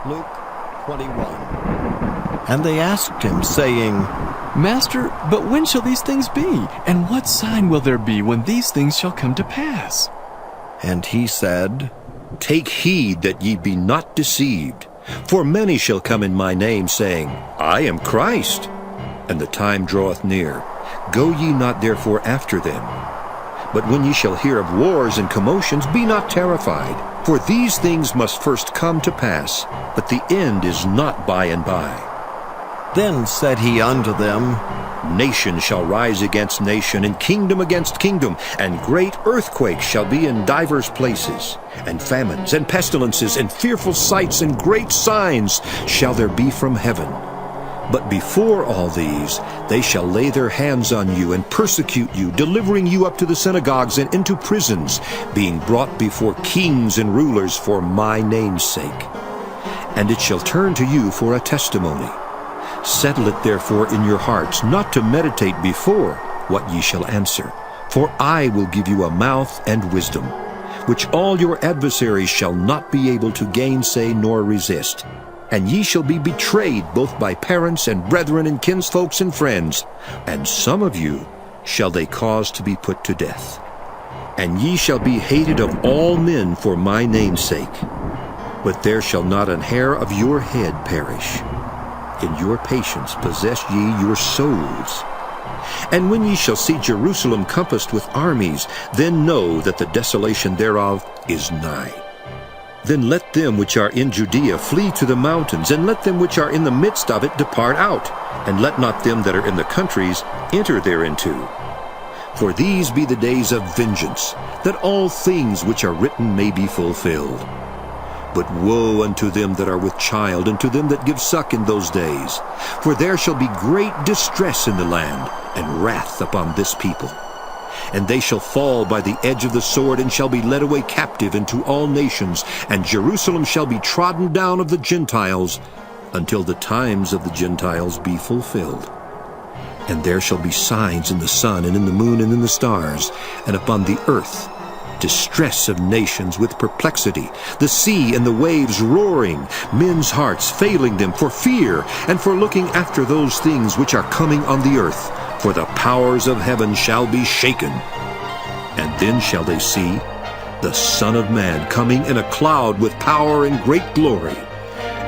Luke 21. And they asked him, saying, Master, but when shall these things be? And what sign will there be when these things shall come to pass? And he said, Take heed that ye be not deceived. For many shall come in my name, saying, I am Christ. And the time draweth near. Go ye not therefore after them. But when ye shall hear of wars and commotions, be not terrified. For these things must first come to pass, but the end is not by and by. Then said he unto them, Nation shall rise against nation, and kingdom against kingdom, and great earthquakes shall be in divers places, and famines, and pestilences, and fearful sights, and great signs shall there be from heaven. But before all these, they shall lay their hands on you, and persecute you, delivering you up to the synagogues and into prisons, being brought before kings and rulers for my name's sake. And it shall turn to you for a testimony. Settle it therefore in your hearts, not to meditate before what ye shall answer. For I will give you a mouth and wisdom, which all your adversaries shall not be able to gainsay nor resist. And ye shall be betrayed both by parents and brethren and kinsfolks and friends, and some of you shall they cause to be put to death. And ye shall be hated of all men for my name's sake. But there shall not an hair of your head perish. In your patience possess ye your souls. And when ye shall see Jerusalem compassed with armies, then know that the desolation thereof is nigh. Then let them which are in Judaea flee to the mountains, and let them which are in the midst of it depart out, and let not them that are in the countries enter thereinto. For these be the days of vengeance, that all things which are written may be fulfilled. But woe unto them that are with child, and to them that give suck in those days. For there shall be great distress in the land, and wrath upon this people. And they shall fall by the edge of the sword, and shall be led away captive into all nations, and Jerusalem shall be trodden down of the Gentiles, until the times of the Gentiles be fulfilled. And there shall be signs in the sun, and in the moon, and in the stars, and upon the earth distress of nations with perplexity, the sea and the waves roaring, men's hearts failing them for fear, and for looking after those things which are coming on the earth. For the powers of heaven shall be shaken. And then shall they see the Son of Man coming in a cloud with power and great glory.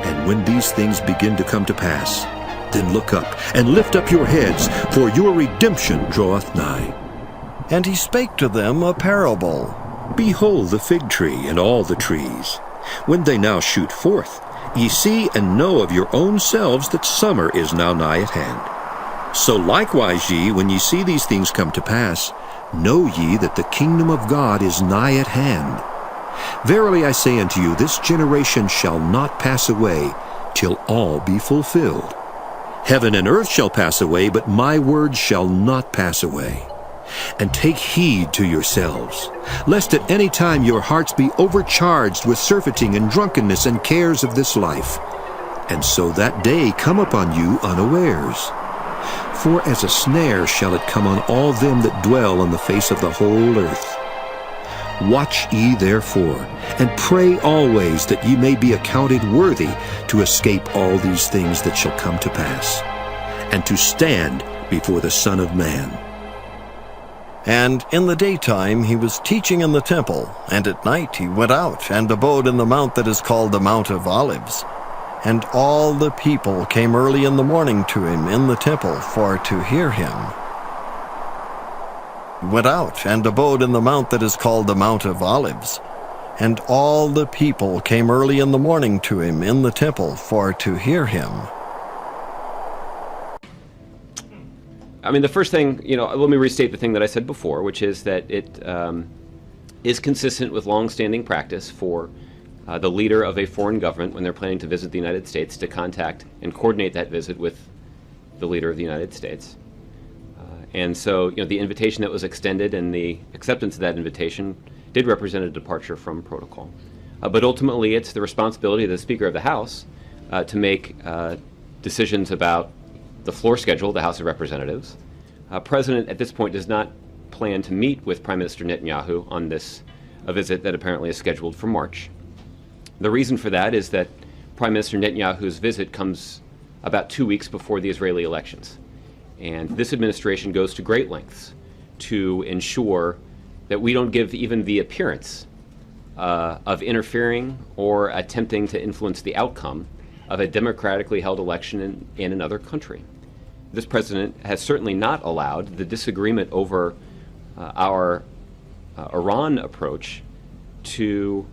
And when these things begin to come to pass, then look up and lift up your heads, for your redemption draweth nigh. And he spake to them a parable. Behold the fig tree and all the trees. When they now shoot forth, ye see and know of your own selves that summer is now nigh at hand. So likewise ye, when ye see these things come to pass, know ye that the kingdom of God is nigh at hand. Verily I say unto you, this generation shall not pass away till all be fulfilled. Heaven and earth shall pass away, but my words shall not pass away. And take heed to yourselves, lest at any time your hearts be overcharged with surfeiting and drunkenness and cares of this life, and so that day come upon you unawares. For as a snare shall it come on all them that dwell on the face of the whole earth. Watch ye therefore, and pray always that ye may be accounted worthy to escape all these things that shall come to pass, and to stand before the Son of Man. And in the daytime he was teaching in the temple, and at night he went out and abode in the mount that is called the Mount of Olives. And all the people came early in the morning to him in the temple for to hear him. He went out and abode in the mount that is called the Mount of Olives. And all the people came early in the morning to him in the temple for to hear him. I mean, the first thing, let me restate the thing that I said before, which is that it is consistent with long-standing practice for the leader of a foreign government, when they're planning to visit the United States, to contact and coordinate that visit with the leader of the United States. And so, the invitation that was extended and the acceptance of that invitation did represent a departure from protocol. But ultimately, it's the responsibility of the Speaker of the House to make decisions about the floor schedule of the House of Representatives. President, at this point, does not plan to meet with Prime Minister Netanyahu on this visit that apparently is scheduled for March. The reason for that is that Prime Minister Netanyahu's visit comes about 2 weeks before the Israeli elections. And this administration goes to great lengths to ensure that we don't give even the appearance of interfering or attempting to influence the outcome of a democratically held election in another country. This president has certainly not allowed the disagreement over our Iran approach to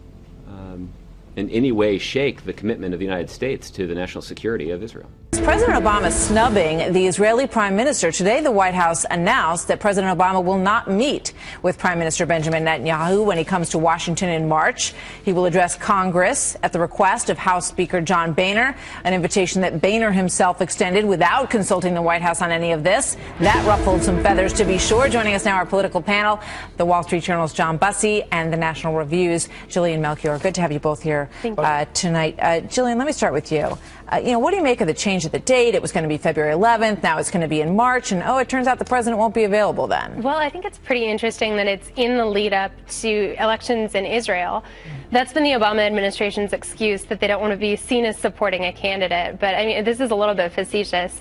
in any way shake the commitment of the United States to the national security of Israel. President Obama snubbing the Israeli prime minister. Today, the White House announced that President Obama will not meet with Prime Minister Benjamin Netanyahu when he comes to Washington in March. He will address Congress at the request of House Speaker John Boehner, an invitation that Boehner himself extended without consulting the White House on any of this. That ruffled some feathers, to be sure. Joining us now, our political panel, the Wall Street Journal's John Bussey and the National Review's Jillian Melchior. Good to have you both here tonight. Jillian, let me start with you. What do you make of the change of the date? It was going to be February 11th. Now it's going to be in March. And, it turns out the president won't be available then. Well, I think it's pretty interesting that it's in the lead up to elections in Israel. That's been the Obama administration's excuse, that they don't want to be seen as supporting a candidate. But, I mean, this is a little bit facetious.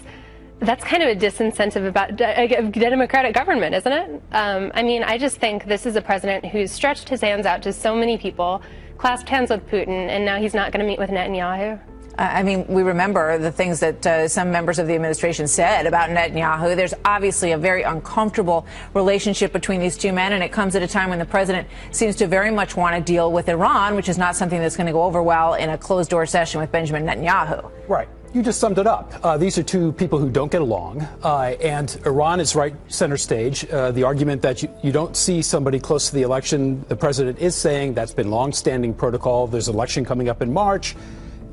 That's kind of a disincentive about democratic government, isn't it? I just think this is a president who's stretched his hands out to so many people, clasped hands with Putin, and now he's not going to meet with Netanyahu. We remember the things that some members of the administration said about Netanyahu. There's obviously a very uncomfortable relationship between these two men, and it comes at a time when the president seems to very much want to deal with Iran, which is not something that's going to go over well in a closed-door session with Benjamin Netanyahu. Right. You just summed it up. These are two people who don't get along, and Iran is right center stage. The argument that you don't see somebody close to the election, the president is saying that's been long-standing protocol. There's an election coming up in March.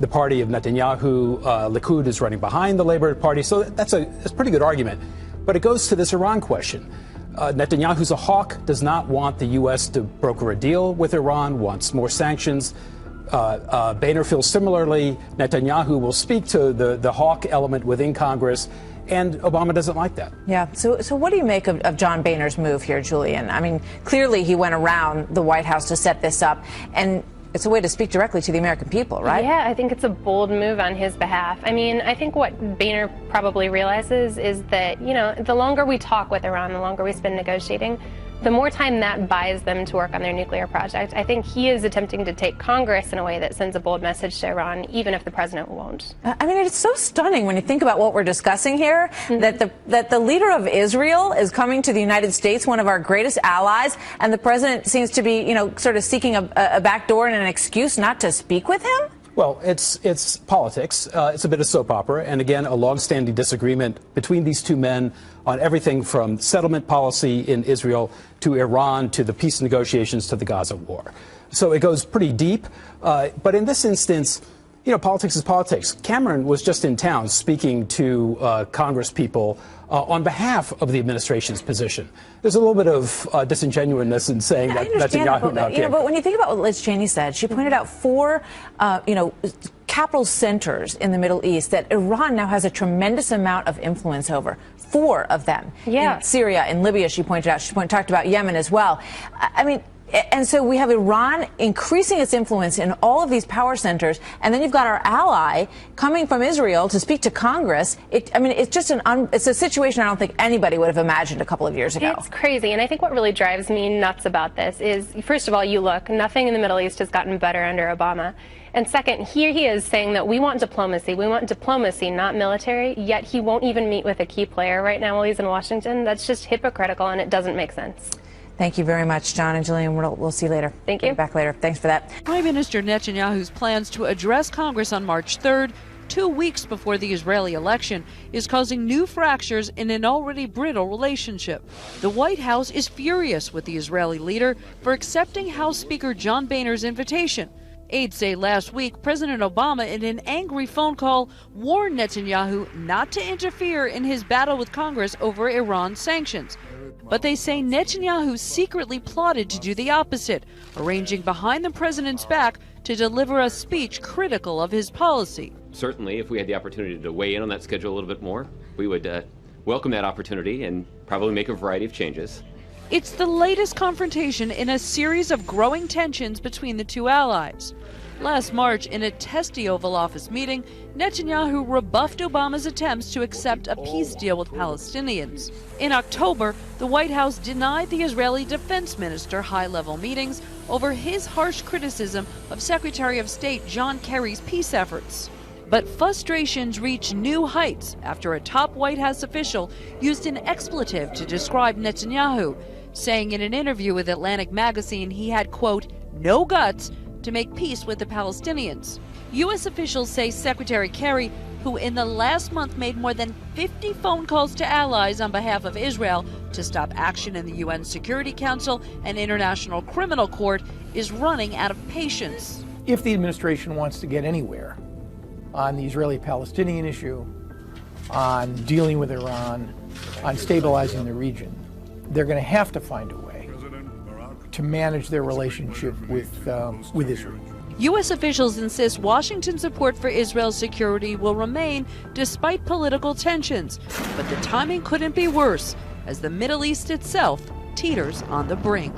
The party of Netanyahu, Likud, is running behind the Labour Party. So that's a pretty good argument. But it goes to this Iran question. Netanyahu's a hawk, does not want the U.S. to broker a deal with Iran, wants more sanctions. Boehner feels similarly. Netanyahu will speak to the hawk element within Congress, and Obama doesn't like that. Yeah. So what do you make of John Boehner's move here, Julian? Clearly he went around the White House to set this up, and it's a way to speak directly to the American people, right? Yeah, I think it's a bold move on his behalf. I think what Boehner probably realizes is that, the longer we talk with Iran, the longer we spend negotiating, the more time that buys them to work on their nuclear project. I think he is attempting to take Congress in a way that sends a bold message to Iran, even if the president won't. It's so stunning when you think about what we're discussing here, that the leader of Israel is coming to the United States, one of our greatest allies, and the president seems to be, sort of seeking a back door and an excuse not to speak with him? Well, it's politics. It's a bit of soap opera. And again, a long-standing disagreement between these two men on everything from settlement policy in Israel to Iran to the peace negotiations to the Gaza war. So it goes pretty deep. But in this instance, politics is politics. Cameron was just in town speaking to Congress people on behalf of the administration's position. There's a little bit of disingenuousness in saying that Netanyahu now came. But when you think about what Liz Cheney said, she pointed out four, capital centers in the Middle East that Iran now has a tremendous amount of influence over. 4 of them. Yeah. In Syria, in Libya, she pointed out. She talked about Yemen as well. And so we have Iran increasing its influence in all of these power centers, and then you've got our ally coming from Israel to speak to Congress. It's just it's a situation I don't think anybody would have imagined a couple of years ago. It's crazy, and I think what really drives me nuts about this is, first of all, nothing in the Middle East has gotten better under Obama. And second, here he is saying that we want diplomacy, not military, yet he won't even meet with a key player right now while he's in Washington. That's just hypocritical, and it doesn't make sense. Thank you very much, John and Jillian. We'll see you later. Thank you. Back later. Thanks for that. Prime Minister Netanyahu's plans to address Congress on March 3rd, 2 weeks before the Israeli election, is causing new fractures in an already brittle relationship. The White House is furious with the Israeli leader for accepting House Speaker John Boehner's invitation. Aides say last week President Obama, in an angry phone call, warned Netanyahu not to interfere in his battle with Congress over Iran sanctions. But they say Netanyahu secretly plotted to do the opposite, arranging behind the president's back to deliver a speech critical of his policy. Certainly, if we had the opportunity to weigh in on that schedule a little bit more, we would welcome that opportunity and probably make a variety of changes. It's the latest confrontation in a series of growing tensions between the two allies. Last March, in a testy Oval Office meeting, Netanyahu rebuffed Obama's attempts to accept a peace deal with Palestinians. In October, the White House denied the Israeli defense minister high-level meetings over his harsh criticism of Secretary of State John Kerry's peace efforts. But frustrations reached new heights after a top White House official used an expletive to describe Netanyahu, saying in an interview with Atlantic magazine he had, quote, no guts to make peace with the Palestinians. U.S. officials say Secretary Kerry, who in the last month made more than 50 phone calls to allies on behalf of Israel to stop action in the UN Security Council and International Criminal Court, is running out of patience. If the administration wants to get anywhere on the Israeli-Palestinian issue, on dealing with Iran, on stabilizing the region, they're going to have to find a way to manage their relationship with Israel. U.S. officials insist Washington's support for Israel's security will remain despite political tensions. But the timing couldn't be worse, as the Middle East itself teeters on the brink.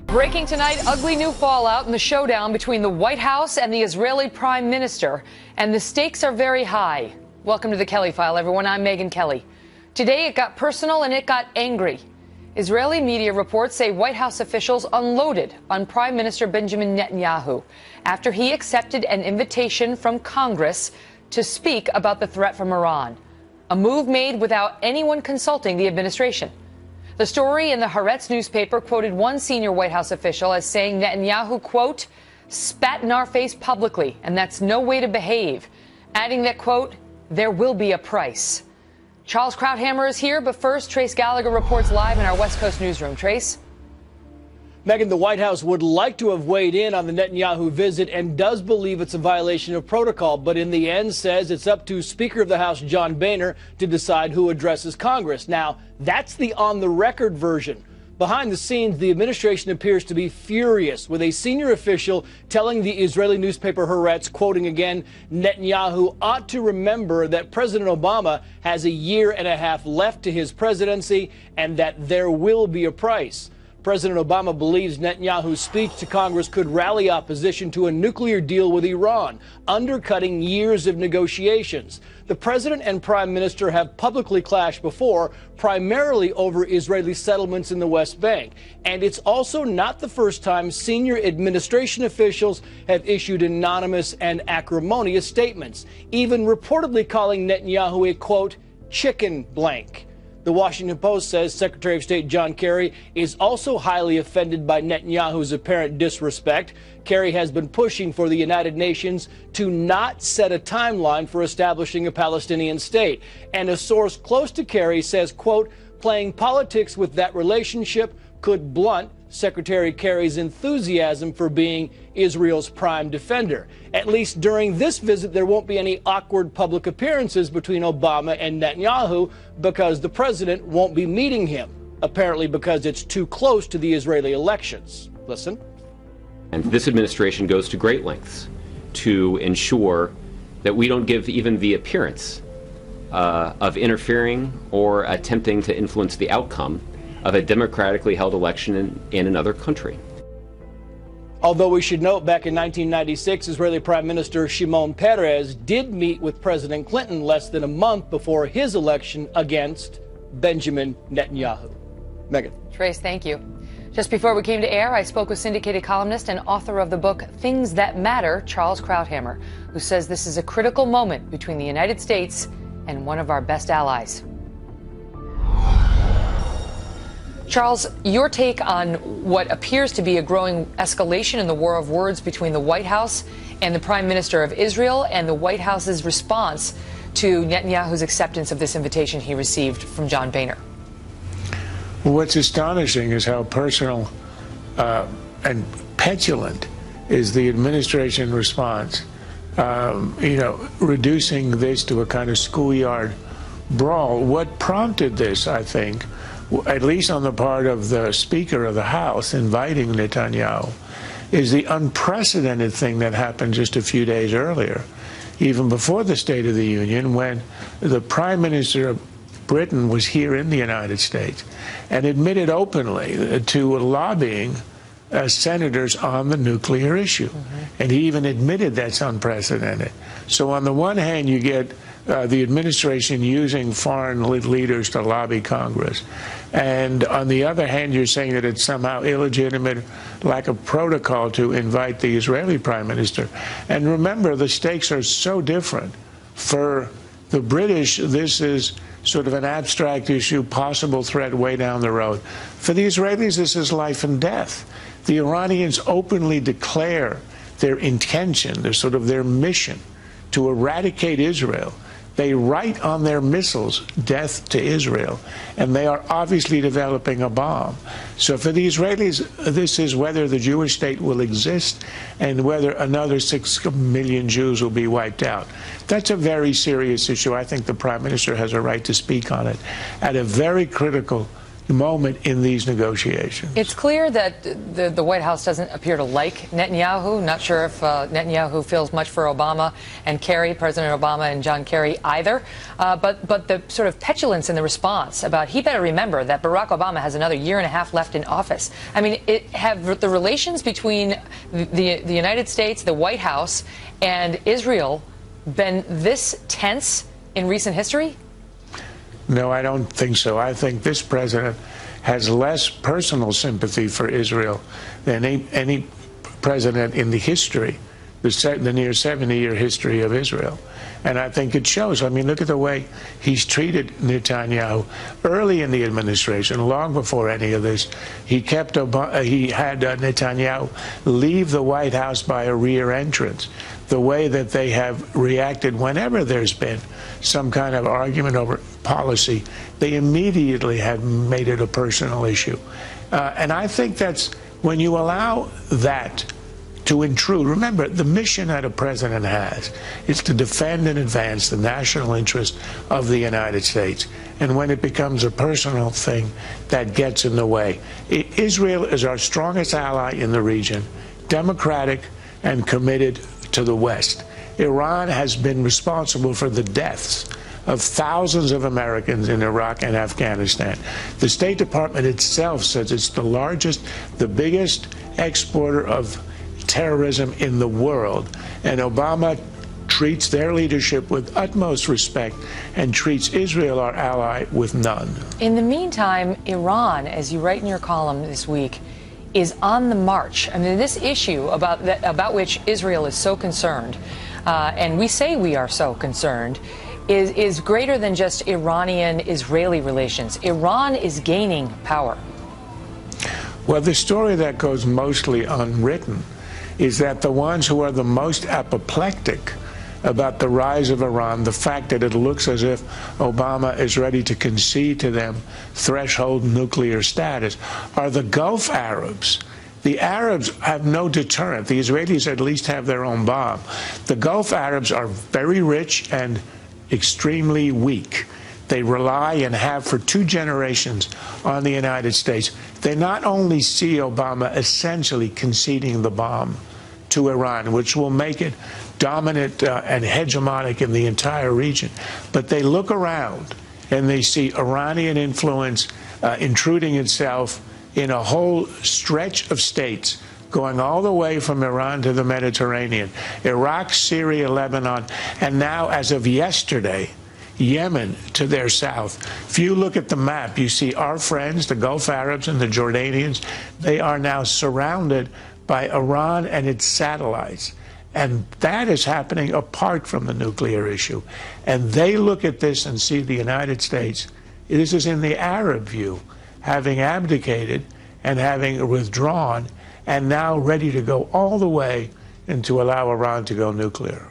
Breaking tonight, ugly new fallout in the showdown between the White House and the Israeli Prime Minister. And the stakes are very high. Welcome to the Kelly File, everyone. I'm Megyn Kelly. Today it got personal and it got angry. Israeli media reports say White House officials unloaded on Prime Minister Benjamin Netanyahu after he accepted an invitation from Congress to speak about the threat from Iran, a move made without anyone consulting the administration. The story in the Haaretz newspaper quoted one senior White House official as saying Netanyahu, quote, spat in our face publicly, and that's no way to behave, adding that, quote, there will be a price. Charles Krauthammer is here, but first, Trace Gallagher reports live in our West Coast newsroom. Trace? Megyn, the White House would like to have weighed in on the Netanyahu visit and does believe it's a violation of protocol, but in the end says it's up to Speaker of the House John Boehner to decide who addresses Congress. Now, that's the on-the-record version. Behind the scenes, the administration appears to be furious, with a senior official telling the Israeli newspaper Haaretz, quoting again, Netanyahu ought to remember that President Obama has a year and a half left to his presidency and that there will be a price. President Obama believes Netanyahu's speech to Congress could rally opposition to a nuclear deal with Iran, undercutting years of negotiations. The president and prime minister have publicly clashed before, primarily over Israeli settlements in the West Bank. And it's also not the first time senior administration officials have issued anonymous and acrimonious statements, even reportedly calling Netanyahu a, quote, chicken blank. The Washington Post says Secretary of State John Kerry is also highly offended by Netanyahu's apparent disrespect. Kerry has been pushing for the United Nations to not set a timeline for establishing a Palestinian state. And a source close to Kerry says, quote, playing politics with that relationship could blunt Secretary Kerry's enthusiasm for being Israel's prime defender. At least during this visit, there won't be any awkward public appearances between Obama and Netanyahu because the president won't be meeting him, apparently because it's too close to the Israeli elections. Listen. And this administration goes to great lengths to ensure that we don't give even the appearance of interfering or attempting to influence the outcome of a democratically held election in another country. Although we should note, back in 1996, Israeli Prime Minister Shimon Peres did meet with President Clinton less than a month before his election against Benjamin Netanyahu. Megyn. Trace, thank you. Just before we came to air, I spoke with syndicated columnist and author of the book Things That Matter, Charles Krauthammer, who says this is a critical moment between the United States and one of our best allies. Charles, your take on what appears to be a growing escalation in the war of words between the White House and the Prime Minister of Israel, and the White House's response to Netanyahu's acceptance of this invitation he received from John Boehner. What's astonishing is how personal and petulant is the administration response. Reducing this to a kind of schoolyard brawl. What prompted this, I think, at least on the part of the Speaker of the House inviting Netanyahu, is the unprecedented thing that happened just a few days earlier, even before the State of the Union, when the Prime Minister of Britain was here in the United States and admitted openly to lobbying senators on the nuclear issue. And he even admitted that's unprecedented. So on the one hand, you get the administration using foreign leaders to lobby Congress. And on the other hand, you're saying that it's somehow illegitimate, lack of protocol to invite the Israeli prime minister. And remember, the stakes are so different. For the British, this is sort of an abstract issue, possible threat way down the road. For the Israelis, this is life and death. The Iranians openly declare their intention, their mission to eradicate Israel. They write on their missiles, death to Israel, and they are obviously developing a bomb. So for the Israelis, this is whether the Jewish state will exist and whether another 6 million Jews will be wiped out. That's a very serious issue. I think the Prime Minister has a right to speak on it at a very critical moment in these negotiations. It's clear that the White House doesn't appear to like Netanyahu. Not sure if Netanyahu feels much for Obama and Kerry, President Obama and John Kerry either. But the sort of petulance in the response about he better remember that Barack Obama has another year and a half left in office. I mean, have the relations between the United States, the White House, and Israel been this tense in recent history? No, I don't think so. I think this president has less personal sympathy for Israel than any president in the history, the near 70-year history of Israel. And I think it shows. I mean, look at the way he's treated Netanyahu early in the administration, long before any of this. He had Netanyahu leave the White House by a rear entrance. The way that they have reacted whenever there's been some kind of argument over policy, they immediately have made it a personal issue. And I think that's when you allow that to intrude. Remember, the mission that a president has is to defend and advance the national interest of the United States. And when it becomes a personal thing, that gets in the way. Israel is our strongest ally in the region, democratic and committed to the West. Iran has been responsible for the deaths of thousands of Americans in Iraq and Afghanistan. The State Department itself says it's the largest, the biggest exporter of terrorism in the world. And Obama treats their leadership with utmost respect and treats Israel, our ally, with none. In the meantime, Iran, as you write in your column this week, is on the march. I mean, this issue about which Israel is so concerned, and we say we are so concerned, is greater than just Iranian-Israeli relations. Iran is gaining power. Well, the story that goes mostly unwritten is that the ones who are the most apoplectic about the rise of Iran, the fact that it looks as if Obama is ready to concede to them threshold nuclear status, are the Gulf Arabs. The Arabs have no deterrent. The Israelis at least have their own bomb. The Gulf Arabs are very rich and extremely weak. They rely and have for 2 generations on the United States. They not only see Obama essentially conceding the bomb to Iran, which will make it dominant and hegemonic in the entire region, but they look around and they see Iranian influence intruding itself in a whole stretch of states, going all the way from Iran to the Mediterranean, Iraq, Syria, Lebanon, and now, as of yesterday, Yemen to their south. If you look at the map, you see our friends, the Gulf Arabs and the Jordanians, they are now surrounded by Iran and its satellites. And that is happening apart from the nuclear issue. And they look at this and see the United States, this is in the Arab view, having abdicated and having withdrawn and now ready to go all the way and to allow Iran to go nuclear.